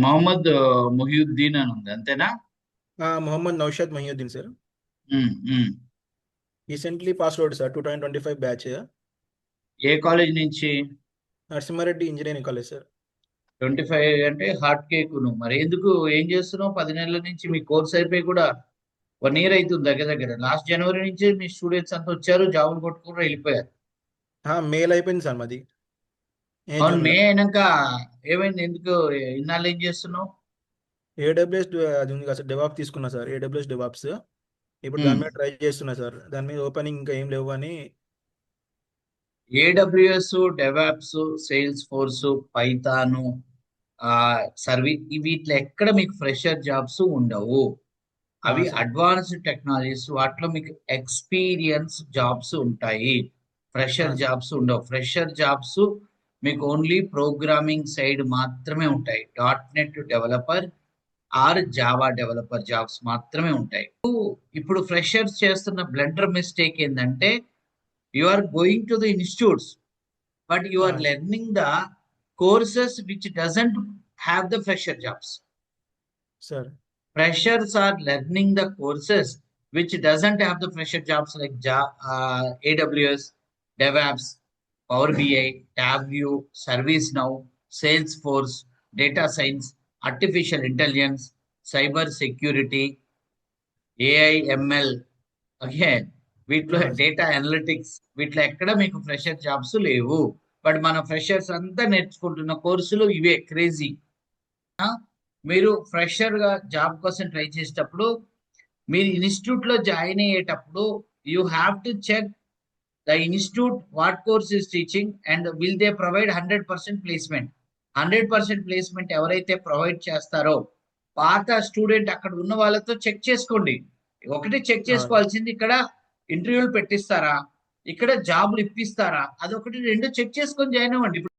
మొహమ్మద్ మొహియుద్దీన్ అని ఉంది అంతేనా? Mohammed Naushad Mohiuddin sir. Um, um. Recently pass out sir, 2025 batch. ఏ కాలేజ్ నుంచి? Narasimha Reddy engineering college sir. 25 అంటే హార్ట్ కేక్. నువ్వు మరి ఎందుకు ఏం చేస్తున్నావు 10 నెలల నుంచి? మీ కోర్స్ అయిపోయి కూడా 1 ఇయర్ అవుతుంది దగ్గర దగ్గర. లాస్ట్ జనవరి నుంచి మీ స్టూడెంట్స్ అంతా వచ్చారు, జాబులు కొట్టుకుని వెళ్ళిపోయారు. మెయిల్ అయిపోయింది సార్ మాది, అవును, మే జూన్లో. అయినాక ఏమైంది? ఎందుకు ఇన్నాళ్ళు ఏం చేస్తున్నావు? ఏడబ్ల్యూఎస్ అది ఉంది కదా సార్, డెవాప్స్ తీసుకున్నా సార్, ఏడబ్ల్యూఎస్ డెవాప్స్. ఇప్పుడు దాని ఉమ్. మీద ట్రై చేస్తున్నా సార్, దాని మీద ఓపెనింగ్ ఇంకా ఏం లేవు అని. AWS, DevOps, sales force, Python, ఆ వీటిలో ఎక్కడ మీకు ఫ్రెషర్ జాబ్స్ ఉండవు. అవి సార్. అడ్వాన్స్డ్ టెక్నాలజీస్, వాటిలో మీకు ఎక్స్పీరియన్స్ జాబ్స్ ఉంటాయి. Fresher sir. జాబ్స్ ఉండవు. ఫ్రెషర్ జాబ్స్ మీకు ఓన్లీ ప్రోగ్రామింగ్ సైడ్ మాత్రమే ఉంటాయి. .NET developer or Java developer jobs మాత్రమే ఉంటాయి. ఇప్పుడు ఫ్రెషర్స్ చేస్తున్న బ్లండర్ మిస్టేక్ ఏంటంటే, you are going to the institutes but you are learning the courses which doesn't have the fresher jobs. Sir. Freshers are learning the courses which doesn't have the fresher jobs like AWS, DevOps, Power BI, TabView, ServiceNow, Salesforce, data science, artificial intelligence, cyber security, AI, ML. Again, వీటిలో data analytics, వీటిలో ఎక్కడ మీకు fresher jobs లేవు. But మన freshers అంతా నేర్చుకుంటున్న కోర్సులు ఇవే క్రేజీ. మీరు ఫ్రెషర్ గా జాబ్ కోసం ట్రై చేసేటప్పుడు, మీరు ఇన్స్టిట్యూట్ లో జాయిన్ అయ్యేటప్పుడు you have to check the institute what course is teaching and will they provide 100% placement. 100% placement ఎవరైతే ప్రొవైడ్ చేస్తారో పాత స్టూడెంట్ అక్కడ ఉన్న వాళ్ళతో చెక్ చేసుకోండి. ఒకటి చెక్ చేసుకోవాల్సింది, ఇక్కడ ఇంటర్వ్యూలు పెట్టిస్తారా, ఇక్కడ జాబులు ఇప్పిస్తారా, అదొకటి. రెండు చెక్ చేసుకొని జాయిన్ అవ్వండి.